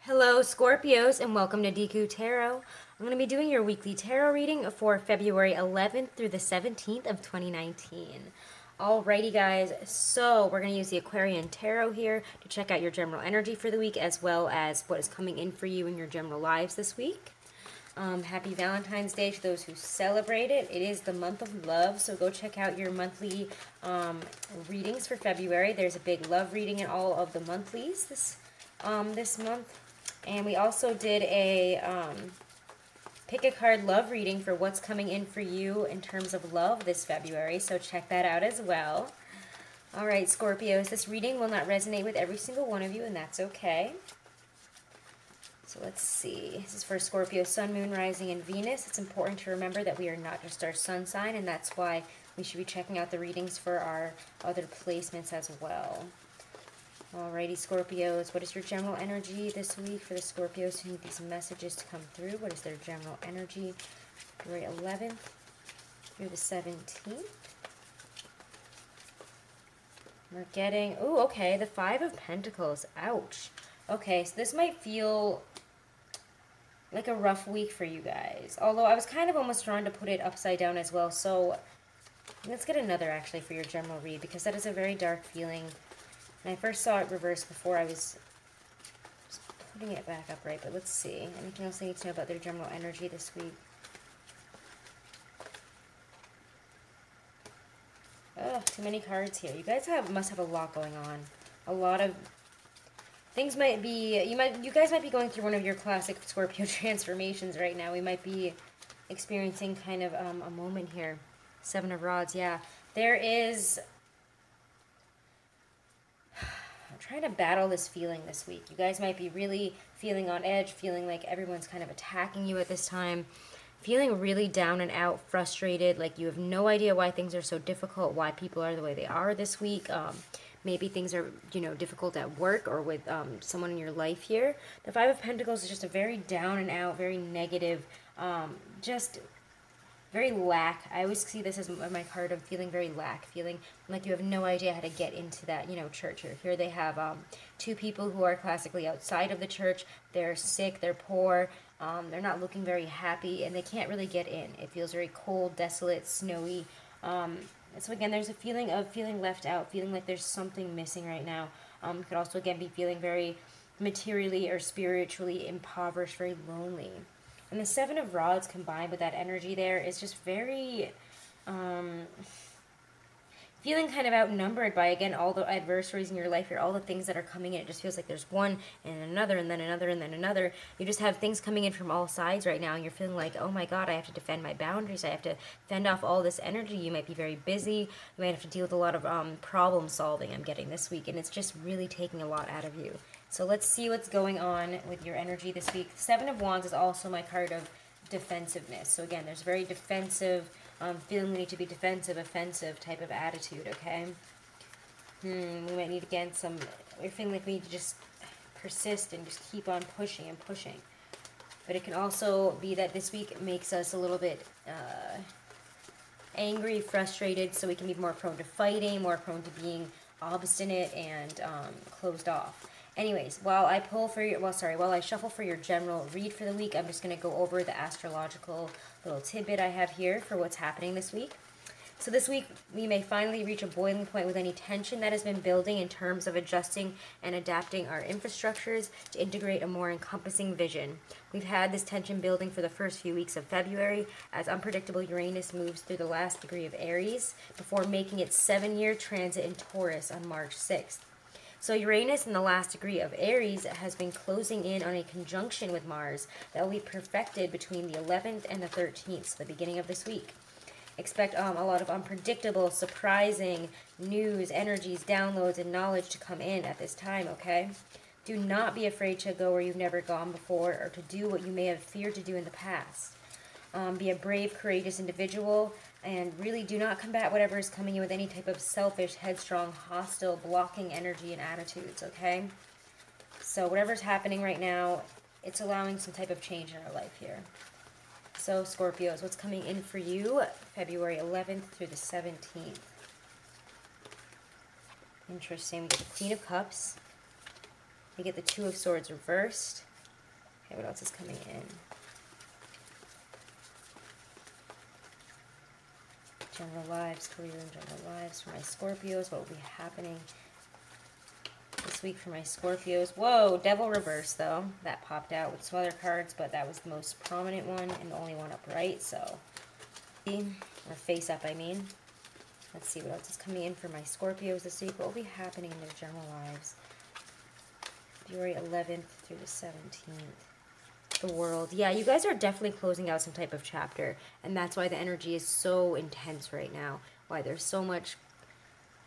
Hello Scorpios and welcome to Deku Tarot. I'm going to be doing your weekly tarot reading for February 11th through the 17th of 2019. Alrighty guys, so we're going to use the Aquarian Tarot here to check out your general energy for the week as well as what is coming in for you in your general lives this week. Happy Valentine's Day to those who celebrate it. It is the month of love, so go check out your monthly readings for February. There's a big love reading in all of the monthlies this month. And we also did a pick a card love reading for what's coming in for you in terms of love this February, so check that out as well. All right, Scorpios, this reading will not resonate with every single one of you, and that's okay. So let's see. This is for Scorpio, Sun, Moon, Rising, and Venus. It's important to remember that we are not just our sun sign, and that's why we should be checking out the readings for our other placements as well. Alrighty, Scorpios, what is your general energy this week for the Scorpios who need these messages to come through? What is their general energy? February 11th through the 17th. We're getting, ooh, okay, the Five of Pentacles. Ouch. Okay, so this might feel like a rough week for you guys. Although I was kind of almost drawn to put it upside down as well. So let's get another actually for your general read because that is a very dark feeling. And I first saw it reversed before I was just putting it back up right, but let's see. Anything else I need to know about their general energy this week? Oh, too many cards here. You guys must have a lot going on. A lot of things might be, you guys might be going through one of your classic Scorpio transformations right now. We might be experiencing kind of a moment here. Seven of Rods, yeah. There is, I'm trying to battle this feeling this week. You guys might be really feeling on edge, feeling like everyone's kind of attacking you at this time, feeling really down and out, frustrated, like you have no idea why things are so difficult, why people are the way they are this week. Maybe things are, difficult at work or with someone in your life here. The Five of Pentacles is just a very down and out, very negative, just very lack. I always see this as my card of feeling very lack, feeling like you have no idea how to get into that, church. Here they have two people who are classically outside of the church. They're sick, they're poor, they're not looking very happy, and they can't really get in. It feels very cold, desolate, snowy. So again, there's a feeling of feeling left out, feeling like there's something missing right now. You could also, again, be feeling very materially or spiritually impoverished, very lonely. And the Seven of Rods combined with that energy there is just very, feeling kind of outnumbered by, again, all the adversaries in your life here, all the things that are coming in. It just feels like there's one and another and then another and then another. You just have things coming in from all sides right now, and you're feeling like, oh my God, I have to defend my boundaries. I have to fend off all this energy. You might be very busy. You might have to deal with a lot of problem solving I'm getting this week, and it's just really taking a lot out of you. So let's see what's going on with your energy this week. Seven of Wands is also my card of defensiveness. So again, there's very defensive, feeling we need to be defensive, offensive type of attitude, okay? We might need, again, we're feeling like we need to just persist and just keep on pushing and pushing. But it can also be that this week makes us a little bit angry, frustrated, so we can be more prone to fighting, more prone to being obstinate and closed off. Anyways, while I shuffle for your general read for the week, I'm just going to go over the astrological little tidbit I have here for what's happening this week. So this week, we may finally reach a boiling point with any tension that has been building in terms of adjusting and adapting our infrastructures to integrate a more encompassing vision. We've had this tension building for the first few weeks of February as unpredictable Uranus moves through the last degree of Aries before making its 7-year transit in Taurus on March 6th. So Uranus in the last degree of Aries has been closing in on a conjunction with Mars that will be perfected between the 11th and the 13th, so the beginning of this week. Expect a lot of unpredictable, surprising news, energies, downloads, and knowledge to come in at this time, okay? Do not be afraid to go where you've never gone before or to do what you may have feared to do in the past. Be a brave, courageous individual, and really do not combat whatever is coming in with any type of selfish, headstrong, hostile, blocking energy and attitudes, okay? So whatever's happening right now, it's allowing some type of change in our life here. So Scorpios, what's coming in for you February 11th through the 17th? Interesting. We get the Queen of Cups. We get the Two of Swords reversed. Okay, what else is coming in? General lives, career and general lives for my Scorpios. What will be happening this week for my Scorpios? Whoa, Devil reverse though. That popped out with some other cards, but that was the most prominent one and the only one upright, so. Or face up, I mean. Let's see what else is coming in for my Scorpios this week. What will be happening in their general lives? February 11th through the 17th. The world. Yeah, you guys are definitely closing out some type of chapter, and that's why the energy is so intense right now. Why there's so much.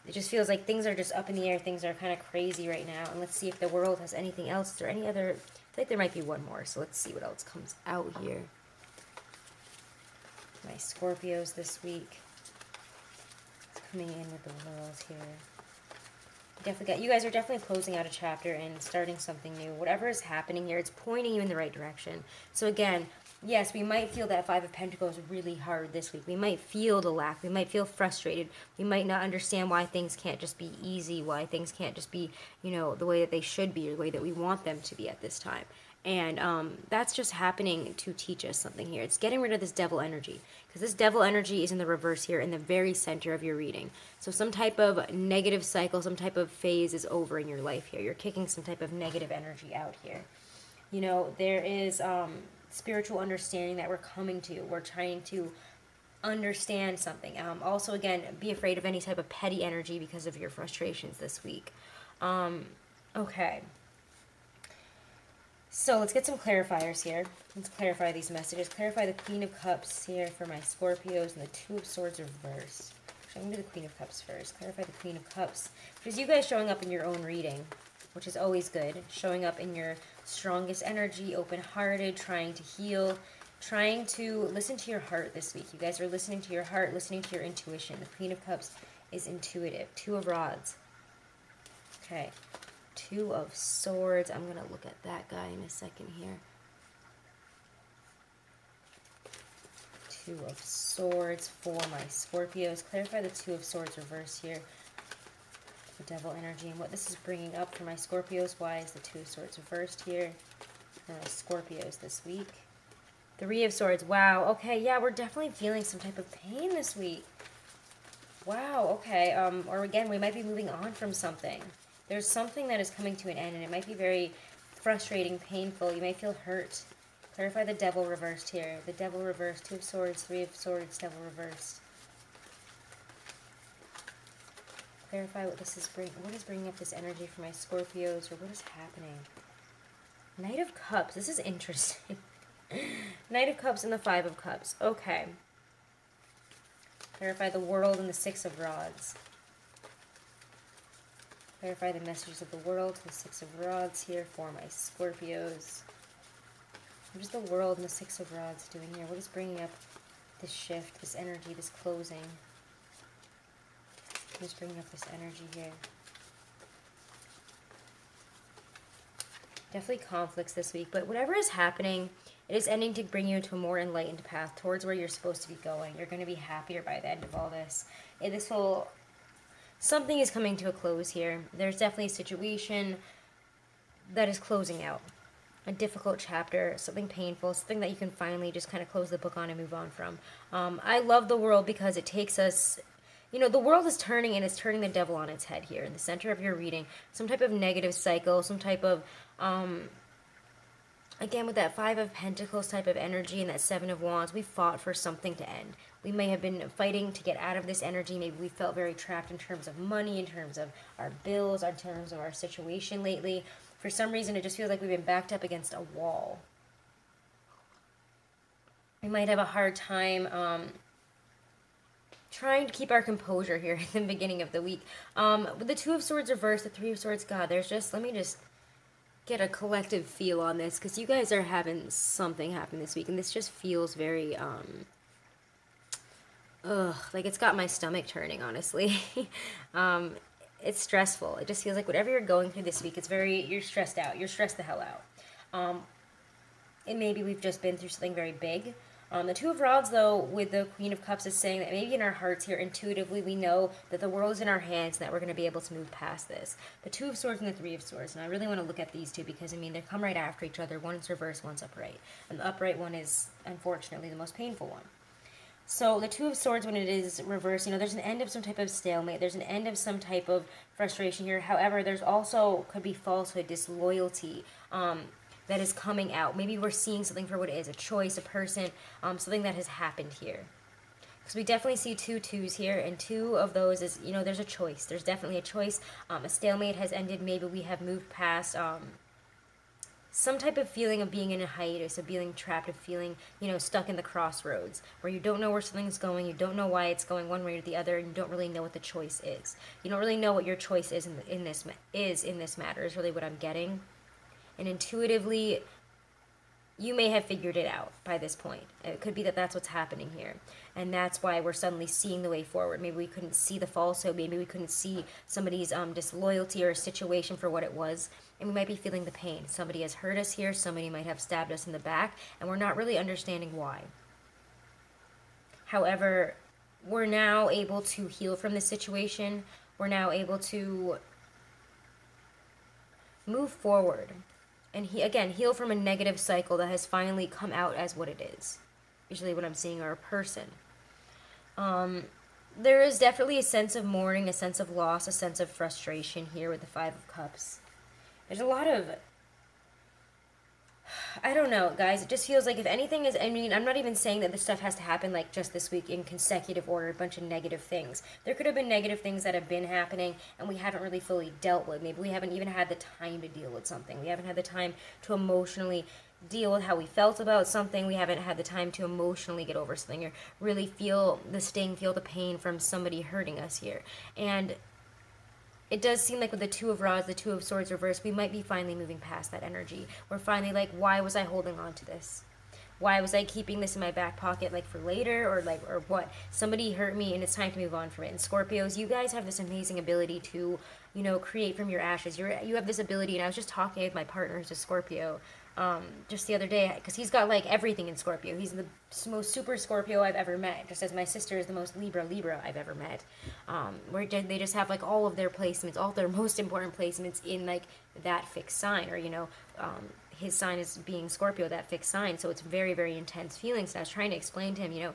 It just feels like things are just up in the air. Things are kind of crazy right now. And let's see if the world has anything else. Is there any other? I feel like there might be one more. So let's see what else comes out here. My Scorpios this week. Coming in with the world here. You guys are definitely closing out a chapter and starting something new. Whatever is happening here, it's pointing you in the right direction. So again, yes, we might feel that Five of Pentacles really hard this week. We might feel the lack. We might feel frustrated. We might not understand why things can't just be easy, why things can't just be, you know, the way that they should be or the way that we want them to be at this time. And that's just happening to teach us something here. It's getting rid of this devil energy. Because this devil energy is in the reverse here, in the very center of your reading. So some type of negative cycle, some type of phase is over in your life here. You're kicking some type of negative energy out here. You know, there is spiritual understanding that we're coming to. We're trying to understand something. Also, again, be afraid of any type of petty energy because of your frustrations this week. Okay. So let's get some clarifiers here. Let's clarify these messages. Clarify the Queen of Cups here for my Scorpios and the Two of Swords reversed. Actually, I'm going to do the Queen of Cups first. Clarify the Queen of Cups. Which is you guys showing up in your own reading, which is always good. Showing up in your strongest energy, open-hearted, trying to heal, trying to listen to your heart this week. You guys are listening to your heart, listening to your intuition. The Queen of Cups is intuitive. Two of Rods. Okay. Two of Swords. I'm going to look at that guy in a second here. Two of Swords for my Scorpios. Clarify the Two of Swords reverse here. The devil energy and what this is bringing up for my Scorpios. Why is the Two of Swords reversed here for my Scorpios this week? Three of Swords. Wow. Okay. Yeah, we're definitely feeling some type of pain this week. Wow. Okay. Or again, we might be moving on from something. There's something that is coming to an end, and it might be very frustrating, painful. You may feel hurt. Clarify the devil reversed here. The devil reversed. Two of Swords, Three of Swords, devil reversed. Clarify what this is what is bringing up this energy for my Scorpios, or what is happening. Knight of Cups. This is interesting. Knight of Cups and the Five of Cups. Okay. Clarify the world and the Six of Rods. Clarify the messages of the world, the Six of Rods here for my Scorpios. What is the world and the Six of Rods doing here? What is bringing up this shift, this energy, this closing? What is bringing up this energy here? Definitely conflicts this week, but whatever is happening, it is ending to bring you into a more enlightened path towards where you're supposed to be going. You're going to be happier by the end of all this. This will... Something is coming to a close here. There's definitely a situation that is closing out. A difficult chapter, something painful, something that you can finally just kind of close the book on and move on from. I love the world because it takes us... You know, the world is turning, and it's turning the devil on its head here in the center of your reading. Some type of negative cycle, some type of... Again, with that Five of Pentacles type of energy and that Seven of Wands, we fought for something to end. We may have been fighting to get out of this energy. Maybe we felt very trapped in terms of money, in terms of our bills, in terms of our situation lately. For some reason, it just feels like we've been backed up against a wall. We might have a hard time trying to keep our composure here at the beginning of the week. With the Two of Swords reversed, the Three of Swords, God, there's just... Let me just... get a collective feel on this, because you guys are having something happen this week, and this just feels very like it's got my stomach turning, honestly. It's stressful. It just feels like whatever you're going through this week, you're stressed out. You're stressed the hell out. And maybe we've just been through something very big. The Two of Rods, though, with the Queen of Cups, is saying that maybe in our hearts here, intuitively, we know that the world is in our hands and that we're going to be able to move past this. The Two of Swords and the Three of Swords. And I really want to look at these two because, I mean, they come right after each other. One's reversed, one's upright. And the upright one is, unfortunately, the most painful one. So the Two of Swords, when it is reversed, there's an end of some type of stalemate. There's an end of some type of frustration here. However, there's also, could be falsehood, disloyalty, that is coming out. Maybe we're seeing something for what it is, a choice, a person, something that has happened here. Because we definitely see two twos here, and two of those is, there's a choice. There's definitely a choice. A stalemate has ended. Maybe we have moved past some type of feeling of being in a hiatus, of being trapped, of feeling, stuck in the crossroads, where you don't know where something's going, you don't know why it's going one way or the other, and you don't really know what the choice is. You don't really know what your choice is in this matter, is really what I'm getting. And intuitively, you may have figured it out by this point. It could be that that's what's happening here. And that's why we're suddenly seeing the way forward. Maybe we couldn't see the falsehood. Maybe we couldn't see somebody's disloyalty or a situation for what it was. And we might be feeling the pain. Somebody has hurt us here. Somebody might have stabbed us in the back. And we're not really understanding why. However, we're now able to heal from this situation. We're now able to move forward. And again, heal from a negative cycle that has finally come out as what it is. Usually what I'm seeing are a person. There is definitely a sense of mourning, a sense of loss, a sense of frustration here with the Five of Cups. There's a lot of... I don't know, guys. It just feels like if anything is... I mean, I'm not even saying that this stuff has to happen like just this week in consecutive order, a bunch of negative things. There could have been negative things that have been happening and we haven't really fully dealt with. Maybe we haven't even had the time to deal with something. We haven't had the time to emotionally deal with how we felt about something. We haven't had the time to emotionally get over something or really feel the sting, feel the pain from somebody hurting us here. And it does seem like with the Two of Rods, the Two of Swords reversed, we might be finally moving past that energy. We're finally like, why was I holding on to this? Why was I keeping this in my back pocket, like for later, or what? Somebody hurt me and it's time to move on from it. And Scorpios, you guys have this amazing ability to, create from your ashes. You have this ability, and I was just talking with my partner who's a Scorpio, just the other day, because he's got like everything in Scorpio. He's the most super Scorpio I've ever met, just as my sister is the most Libra I've ever met. Where they just have like all of their placements, all their most important placements in like that fixed sign, or his sign is being Scorpio, that fixed sign. So it's very, very intense feelings. And I was trying to explain to him,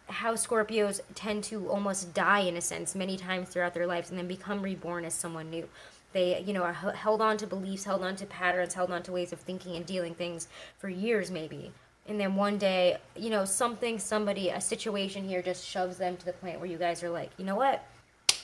how Scorpios tend to almost die in a sense many times throughout their lives and then become reborn as someone new. They, are held on to beliefs, held on to patterns, held on to ways of thinking and dealing things for years maybe. And then one day, somebody, a situation here just shoves them to the point where you guys are like, you know what?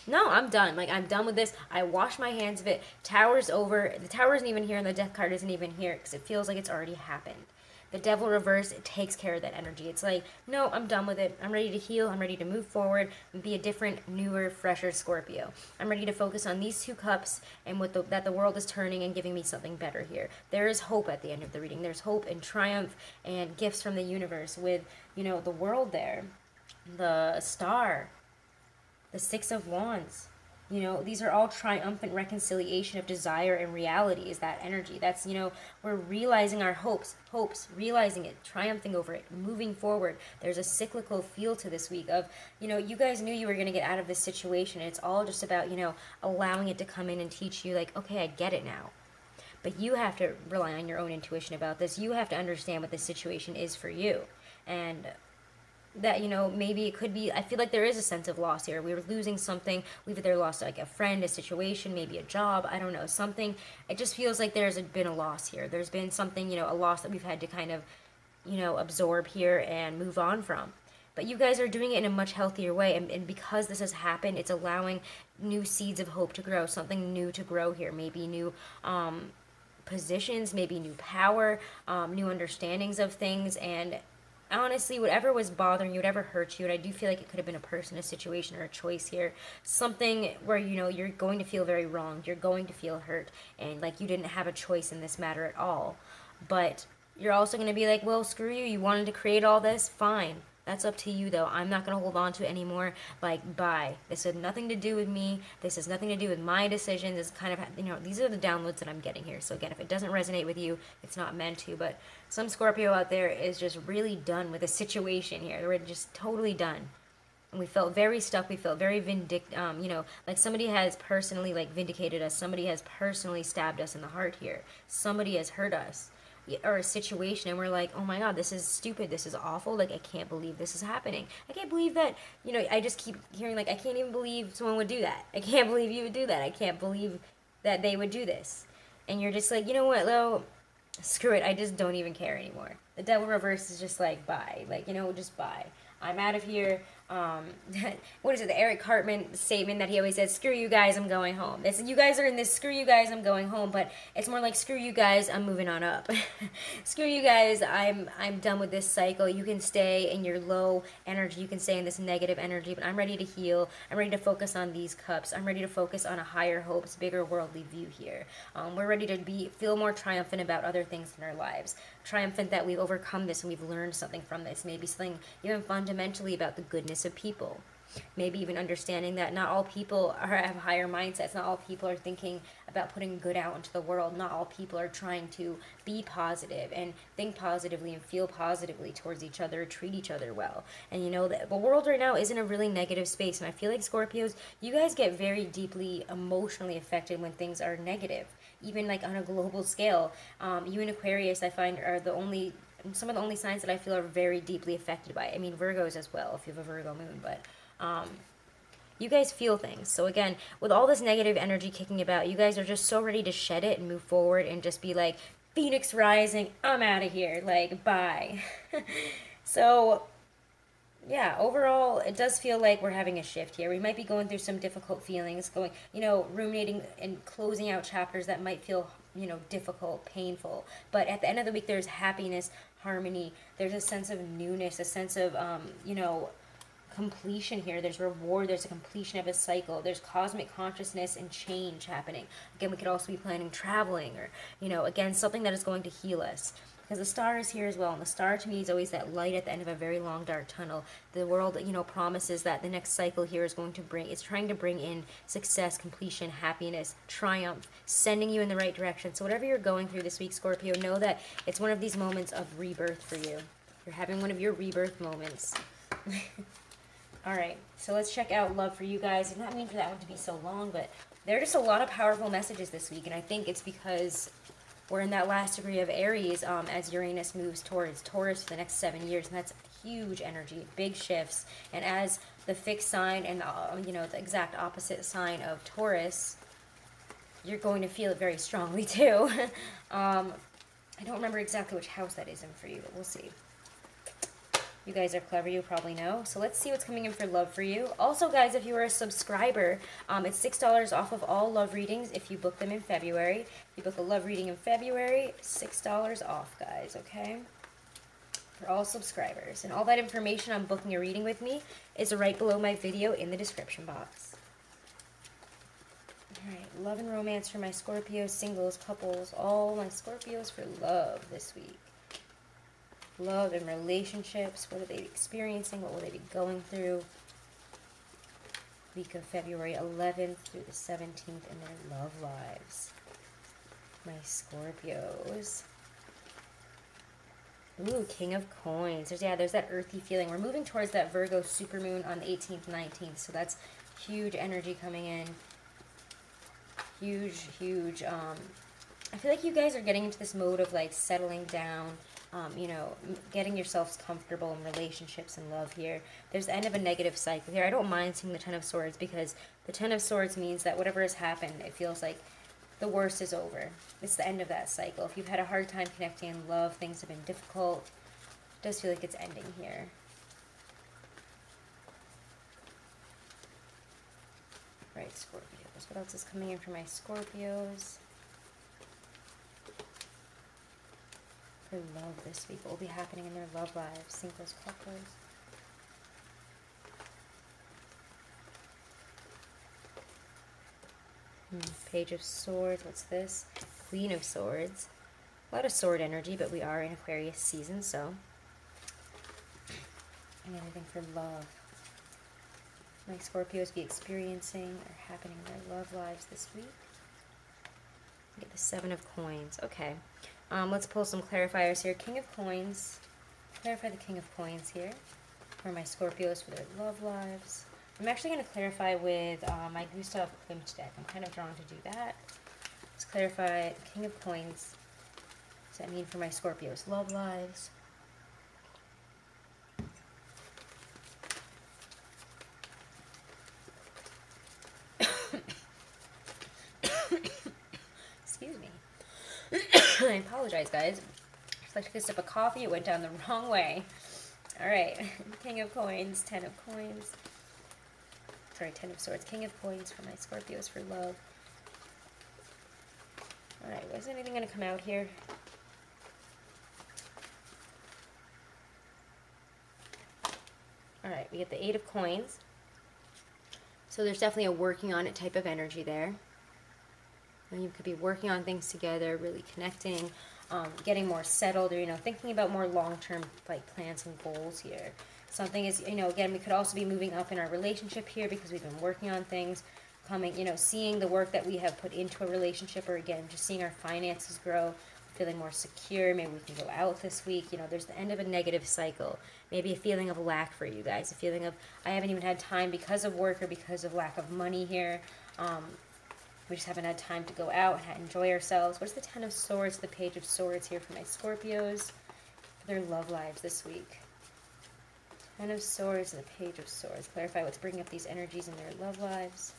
No, I'm done. Like, I'm done with this. I wash my hands of it. Tower's over. The tower isn't even here and the death card isn't even here because it feels like it's already happened. The Devil reverse, it takes care of that energy. It's like, no, I'm done with it. I'm ready to heal. I'm ready to move forward and be a different, newer, fresher Scorpio. I'm ready to focus on these two cups and that the world is turning and giving me something better here. There is hope at the end of the reading. There's hope and triumph and gifts from the universe with, the world there, the star, the Six of Wands. These are all triumphant reconciliation of desire and reality is that energy. That's, we're realizing our hopes, realizing it, triumphing over it, moving forward. There's a cyclical feel to this week of, you guys knew you were going to get out of this situation. It's all just about, allowing it to come in and teach you like, okay, I get it now. But you have to rely on your own intuition about this. You have to understand what the situation is for you. And that, maybe it could be, I feel like there is a sense of loss here. We were losing something. We've either lost like a friend, a situation, maybe a job, I don't know, something. It just feels like there's been a loss here. There's been something, a loss that we've had to kind of, absorb here and move on from. But you guys are doing it in a much healthier way. And because this has happened, it's allowing new seeds of hope to grow, something new to grow here. Maybe new positions, maybe new power, new understandings of things, and honestly, whatever was bothering you, whatever hurt you, and I do feel like it could have been a person, a situation, or a choice here, something where, you're going to feel very wronged, you're going to feel hurt, and like you didn't have a choice in this matter at all. But you're also going to be like, well, screw you, you wanted to create all this, fine. That's up to you, though. I'm not going to hold on to it anymore. Like, bye. This has nothing to do with me. This has nothing to do with my decisions. It's kind of, you know, these are the downloads that I'm getting here. So again, if it doesn't resonate with you, it's not meant to. But some Scorpio out there is just really done with a situation here. They're just totally done. And we felt very stuck. We felt very you know, like somebody has personally like vindicated us. Somebody has personally stabbed us in the heart here. Somebody has hurt us, or a situation, and we're like, oh my god, this is stupid. This is awful. Like, I can't believe this is happening. I can't believe that, you know, I just keep hearing like, I can't even believe someone would do that. I can't believe you would do that. I can't believe that they would do this. And you're just like, you know what, though? Screw it. I just don't even care anymore. The devil reverse is just like, bye. Like, you know, just bye. I'm out of here. What is it, the Eric Cartman statement that he always says, screw you guys, I'm going home. It's, you guys are in this, screw you guys, I'm going home, but it's more like, screw you guys, I'm moving on up. Screw you guys, I'm done with this cycle. You can stay in your low energy, you can stay in this negative energy, but I'm ready to heal. I'm ready to focus on these cups. I'm ready to focus on a higher hopes, bigger worldly view here. We're ready to feel more triumphant about other things in our lives. Triumphant that we've overcome this and we've learned something from this. Maybe something even fundamentally about the goodness of people. Maybe even understanding that not all people have higher mindsets. Not all people are thinking about putting good out into the world. Not all people are trying to be positive and think positively and feel positively towards each other, treat each other well. And you know, the world right now is in a really negative space. And I feel like Scorpios, you guys get very deeply emotionally affected when things are negative. Even like on a global scale. You and Aquarius, I find, are some of the only signs that I feel are very deeply affected by it. I mean, Virgos as well, if you have a Virgo moon, but you guys feel things. So again, with all this negative energy kicking about, you guys are just so ready to shed it and move forward and just be like, Phoenix rising, I'm out of here, like, bye. So yeah, overall, it does feel like we're having a shift here. We might be going through some difficult feelings, ruminating and closing out chapters that might feel, difficult, painful. But at the end of the week, there's happiness, harmony. There's a sense of newness, a sense of, completion here. There's reward. There's a completion of a cycle. There's cosmic consciousness and change happening. Again, we could also be planning traveling or, again, something that is going to heal us. Because the star is here as well, and the star to me is always that light at the end of a very long dark tunnel. The world, promises that the next cycle here is trying to bring in success, completion, happiness, triumph, sending you in the right direction. So whatever you're going through this week, Scorpio, know that it's one of these moments of rebirth for you. You're having one of your rebirth moments. Alright, so let's check out love for you guys. I did not mean for that one to be so long, but there are just a lot of powerful messages this week, and I think it's because we're in that last degree of Aries as Uranus moves towards Taurus for the next 7 years, and that's huge energy, big shifts. And as the fixed sign and the exact opposite sign of Taurus, you're going to feel it very strongly too. I don't remember exactly which house that is in for you, but we'll see. You guys are clever, you probably know. So let's see what's coming in for love for you. Also, guys, if you are a subscriber, it's $6 off of all love readings if you book them in February. If you book a love reading in February, $6 off, guys, okay? For all subscribers. And all that information on booking a reading with me is right below my video in the description box. Alright, love and romance for my Scorpios, singles, couples, all my Scorpios for love this week. Love and relationships. What are they experiencing? What will they be going through? Week of February 11th through the 17th in their love lives. My Scorpios. Ooh, King of Coins. There's that earthy feeling. We're moving towards that Virgo supermoon on the 18th, 19th. So that's huge energy coming in. Huge, huge. I feel like you guys are getting into this mode of like settling down. Getting yourselves comfortable in relationships and love here. There's the end of a negative cycle here. I don't mind seeing the Ten of Swords because the Ten of Swords means that whatever has happened, it feels like the worst is over. It's the end of that cycle. If you've had a hard time connecting in love, things have been difficult, it does feel like it's ending here. Right, Scorpios. What else is coming in for my Scorpios? For love this week, what will be happening in their love lives? Singles, couples. Page of Swords. What's this? Queen of Swords. A lot of sword energy, but we are in Aquarius season, so. And anything for love. My Scorpios be experiencing or happening in their love lives this week. Get the 7 of Coins. Okay. Let's pull some clarifiers here. King of Coins. Clarify the King of Coins here for my Scorpios for their love lives. I'm actually going to clarify with my Gustav Klimt deck. I'm kind of drawn to do that. Let's clarify the King of Coins. What does that mean for my Scorpios' love lives? Excuse me. I apologize, guys. Just like took a sip of coffee, it went down the wrong way. Alright, King of Coins, 10 of Coins. Sorry, 10 of Swords. King of Coins for my Scorpios for love. Alright, is anything going to come out here? Alright, we get the 8 of Coins. So there's definitely a working on it type of energy there. And you could be working on things together, really connecting, getting more settled, or, thinking about more long-term, like, plans and goals here. Something is, again, we could also be moving up in our relationship here because we've been working on things, seeing the work that we have put into a relationship, or, again, just seeing our finances grow, feeling more secure. Maybe we can go out this week. There's the end of a negative cycle. Maybe a feeling of lack for you guys, a feeling of, I haven't even had time because of work or because of lack of money here. We just haven't had time to go out and enjoy ourselves. What's the 10 of Swords, the Page of Swords here for my Scorpios for their love lives this week? 10 of Swords and the Page of Swords. Clarify what's bringing up these energies in their love lives.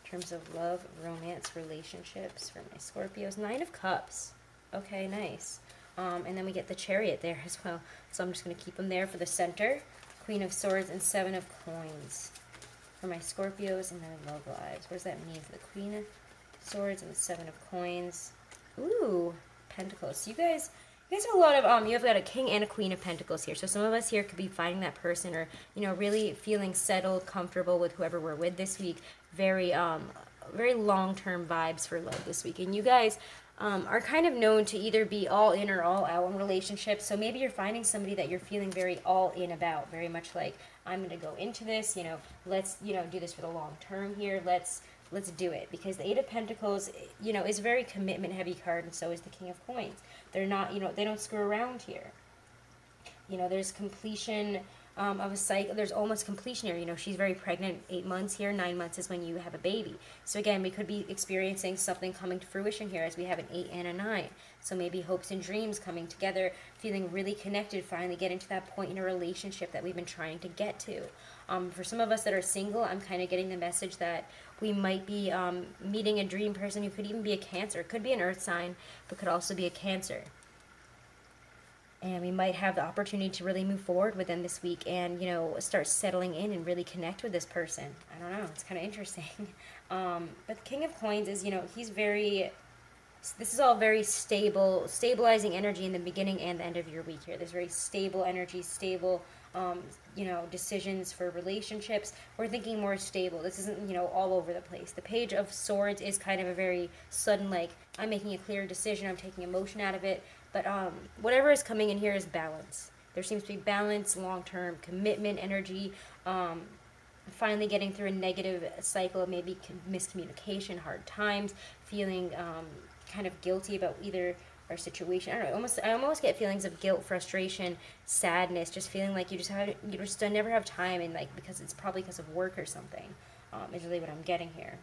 In terms of love, romance, relationships for my Scorpios. 9 of Cups. Okay, nice. And then we get the Chariot there as well. So I'm just going to keep them there for the center. Queen of Swords and 7 of Coins for my Scorpios and their love lives. What does that mean for the Queen of Swords and the 7 of Coins? Ooh, Pentacles. So you guys have a lot of, you've got a King and a Queen of Pentacles here. So some of us here could be finding that person, or, really feeling settled, comfortable with whoever we're with this week. Very long-term vibes for love this week. And you guys are kind of known to either be all in or all out in relationships. So maybe you're finding somebody that you're feeling very all in about, very much like, I'm going to go into this, let's, do this for the long term here. Let's do it. Because the 8 of Pentacles, is a very commitment heavy card, and so is the King of Coins. They're not, they don't screw around here. There's completion of a cycle. There's almost completion here. She's very pregnant, 8 months here. 9 months is when you have a baby. So again, we could be experiencing something coming to fruition here as we have an 8 and a 9. So maybe hopes and dreams coming together, feeling really connected, finally getting to that point in a relationship that we've been trying to get to. For some of us that are single, I'm kind of getting the message that we might be meeting a dream person who could even be a Cancer. It could be an Earth sign, but could also be a Cancer. And we might have the opportunity to really move forward with them this week and, start settling in and really connect with this person. I don't know. It's kind of interesting. But the King of Coins is, he's very, this is all very stabilizing energy in the beginning and the end of your week here. There's very stable energy, stable, decisions for relationships. We're thinking more stable. This isn't, all over the place. The Page of Swords is kind of a very sudden, like, I'm making a clear decision, I'm taking emotion out of it. But whatever is coming in here is balance. There seems to be balance, long-term commitment, energy, finally getting through a negative cycle of maybe miscommunication, hard times, feeling kind of guilty about either our situation. I don't know. I almost get feelings of guilt, frustration, sadness, just feeling like you just never have time, and like because it's probably because of work or something. Is really what I'm getting here.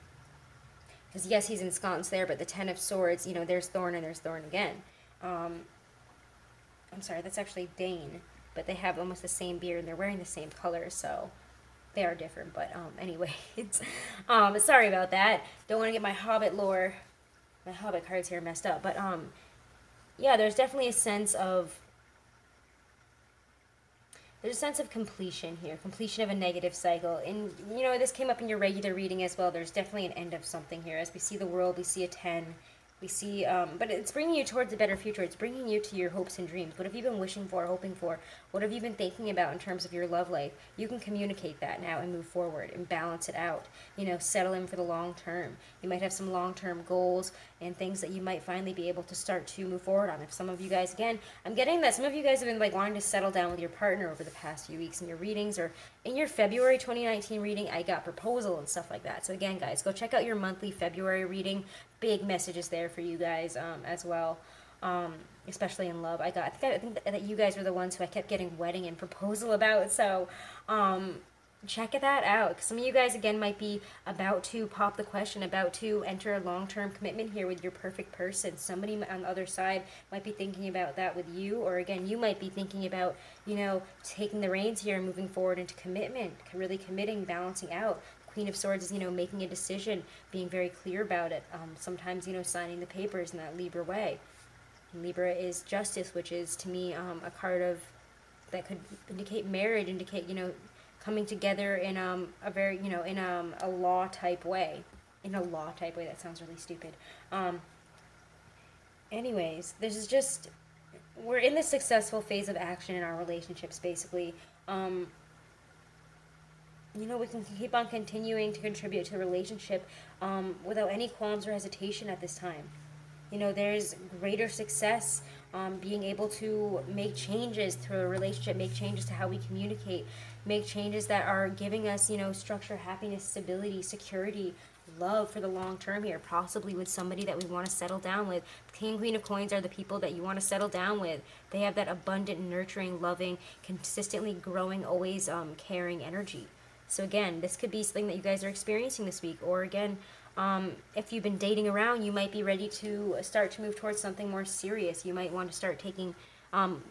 Because yes, he's ensconced there, but the 10 of Swords, there's thorn and there's thorn again. I'm sorry, that's actually Dane, but they have almost the same beard and they're wearing the same color, so they are different. But anyway, sorry about that. Don't want to get my Hobbit lore, my Hobbit cards here messed up. But yeah, there's definitely a sense of completion here, completion of a negative cycle. And this came up in your regular reading as well. There's definitely an end of something here. As we see the world, we see a 10. We see, but it's bringing you towards a better future. It's bringing you to your hopes and dreams. What have you been wishing for, hoping for? What have you been thinking about in terms of your love life? You can communicate that now and move forward and balance it out. You know, settle in for the long term. You might have some long-term goals and things that you might finally be able to start to move forward on. If some of you guys, again, I'm getting that some of you guys have been like wanting to settle down with your partner over the past few weeks in your readings, or in your February 2019 reading, I got proposal and stuff like that. So again, guys, go check out your monthly February reading. Big messages there for you guys as well, especially in love. I think that you guys were the ones who I kept getting wedding and proposal about, so check that out. 'Cause some of you guys, again, might be about to pop the question, about to enter a long-term commitment here with your perfect person. Somebody on the other side might be thinking about that with you, or again, you might be thinking about, you know, taking the reins here and moving forward into commitment, really committing, balancing out. Queen of Swords is, you know, making a decision, being very clear about it. Sometimes, you know, signing the papers in that Libra way. And Libra is justice, which is, to me, a card of that could indicate marriage, indicate, you know, coming together in a very, you know, in a law type way. In a law type way, that sounds really stupid. Anyways, this is just, we're in the successful phase of action in our relationships, basically. You know, we can keep on continuing to contribute to the relationship without any qualms or hesitation at this time. You know, there's greater success being able to make changes to a relationship, make changes to how we communicate, make changes that are giving us, you know, structure, happiness, stability, security, love for the long term here, possibly with somebody that we want to settle down with. King and Queen of Coins are the people that you want to settle down with. They have that abundant, nurturing, loving, consistently growing, always caring energy. So again, this could be something that you guys are experiencing this week. Or again, if you've been dating around, you might be ready to start to move towards something more serious. You might want to start taking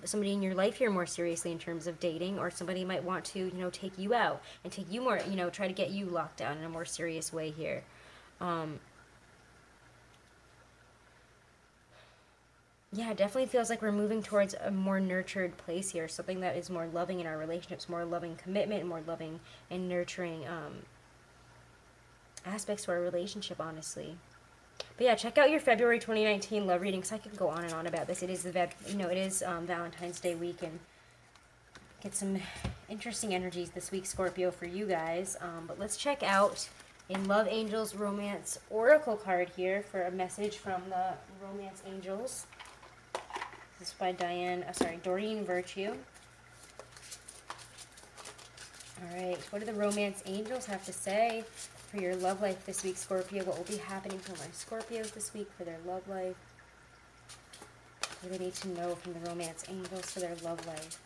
somebody in your life here more seriously in terms of dating, or somebody might want to, you know, take you out and take you more, you know, try to get you locked down in a more serious way here. Yeah, it definitely feels like we're moving towards a more nurtured place here, something that is more loving in our relationships, more loving commitment, more loving and nurturing aspects to our relationship, honestly. But yeah, check out your February 2019 love reading, because I could go on and on about this. It is Valentine's Day week, and get some interesting energies this week, Scorpio, for you guys. But let's check out a Love Angels Romance Oracle card here for a message from the Romance Angels. This is by Doreen Virtue. Alright, what do the Romance Angels have to say for your love life this week, Scorpio? What will be happening for my Scorpios this week for their love life? What do they need to know from the Romance Angels for their love life?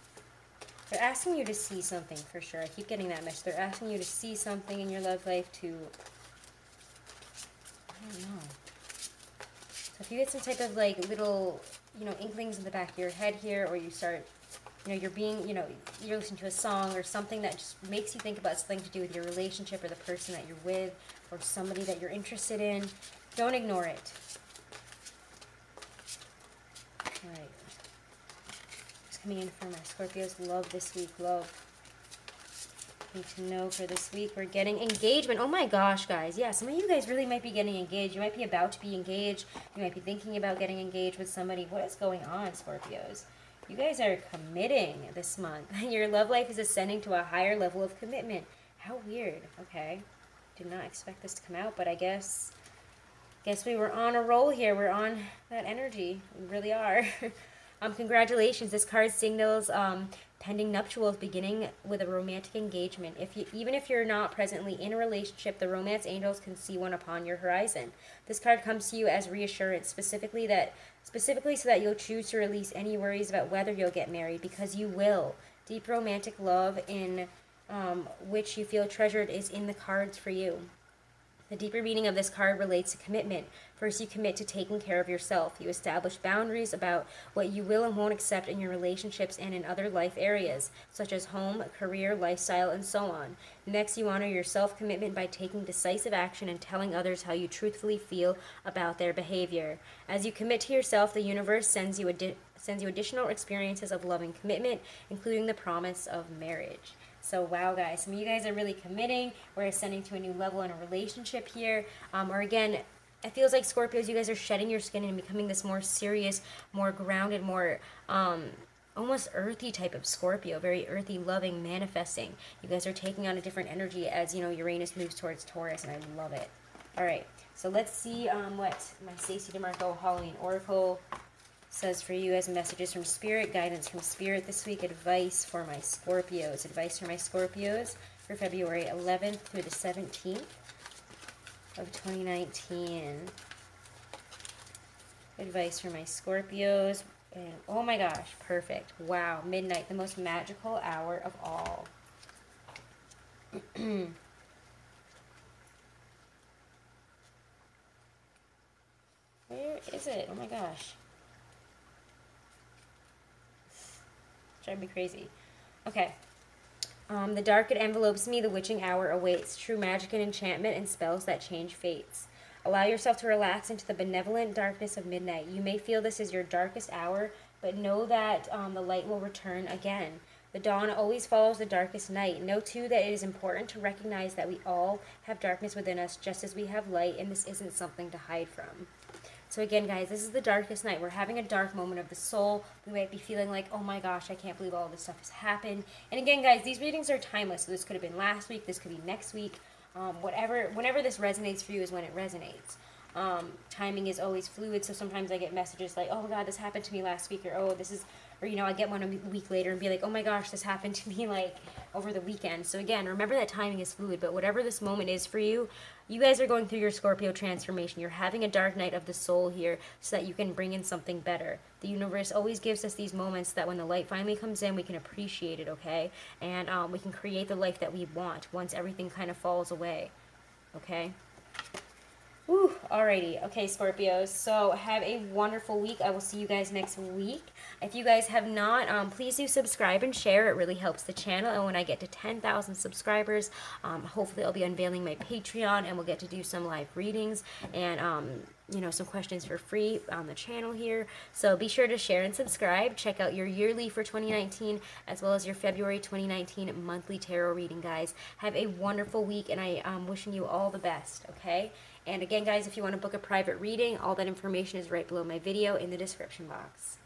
They're asking you to see something, for sure. I keep getting that message. They're asking you to see something in your love life, to, I don't know. So if you get some type of, like, little, you know, inklings in the back of your head here, or you start, you know, you're listening to a song or something that just makes you think about something to do with your relationship or the person that you're with or somebody that you're interested in, don't ignore it. All right. Just coming in for my Scorpios. Love this week. Love. Need to know for this week. We're getting engagement. Oh my gosh, guys. Yeah, some of you guys really might be getting engaged. You might be about to be engaged. You might be thinking about getting engaged with somebody. What is going on, Scorpios? You guys are committing this month. Your love life is ascending to a higher level of commitment. How weird. Okay. Did not expect this to come out, but I guess we were on a roll here. We're on that energy. We really are. Congratulations. This card signals pending nuptials beginning with a romantic engagement. Even if you're not presently in a relationship, the Romance Angels can see one upon your horizon. This card comes to you as reassurance, specifically so that you'll choose to release any worries about whether you'll get married, because you will. Deep romantic love in which you feel treasured is in the cards for you. The deeper meaning of this card relates to commitment. First, you commit to taking care of yourself. You establish boundaries about what you will and won't accept in your relationships and in other life areas, such as home, career, lifestyle, and so on. Next, you honor your self-commitment by taking decisive action and telling others how you truthfully feel about their behavior. As you commit to yourself, the universe sends you additional experiences of loving commitment, including the promise of marriage. So wow, guys, some of you guys are really committing. We're ascending to a new level in a relationship here. Or again, it feels like Scorpios, you guys are shedding your skin and becoming this more serious, more grounded, more almost earthy type of Scorpio, very earthy, loving, manifesting. You guys are taking on a different energy as, you know, Uranus moves towards Taurus, and I love it. All right, so let's see what my Stacey DeMarco Halloween Oracle says for you as messages from Spirit, guidance from Spirit this week, advice for my Scorpios. Advice for my Scorpios for February 11th through the 17th of 2019. Advice for my Scorpios. And oh my gosh, perfect. Wow, midnight, the most magical hour of all. Where is it? Oh my gosh. Drive me crazy. Okay. The dark it envelopes me, the witching hour awaits. True magic and enchantment and spells that change fates. Allow yourself to relax into the benevolent darkness of midnight. You may feel this is your darkest hour, but know that the light will return again. The dawn always follows the darkest night. Know, too, that it is important to recognize that we all have darkness within us, just as we have light, and this isn't something to hide from. So again, guys, this is the darkest night. We're having a dark moment of the soul. We might be feeling like, oh my gosh, I can't believe all this stuff has happened. And again, guys, these readings are timeless. So this could have been last week. This could be next week. Whenever this resonates for you is when it resonates. Timing is always fluid, so sometimes I get messages like, oh my god, this happened to me last week, or oh, this is, or you know, I get one a week later and be like, oh my gosh, this happened to me like over the weekend. So again, remember that timing is fluid, but whatever this moment is for you, you guys are going through your Scorpio transformation. You're having a dark night of the soul here so that you can bring in something better. The universe always gives us these moments that when the light finally comes in, we can appreciate it, okay? And we can create the life that we want once everything kind of falls away, okay? Whew, alrighty. Okay, Scorpios. So have a wonderful week. I will see you guys next week. If you guys have not, please do subscribe and share. It really helps the channel. And when I get to 10,000 subscribers, hopefully I'll be unveiling my Patreon and we'll get to do some live readings and, you know, some questions for free on the channel here. So be sure to share and subscribe. Check out your yearly for 2019 as well as your February 2019 monthly tarot reading, guys. Have a wonderful week and I am wishing you all the best, okay? And again, guys, if you want to book a private reading, all that information is right below my video in the description box.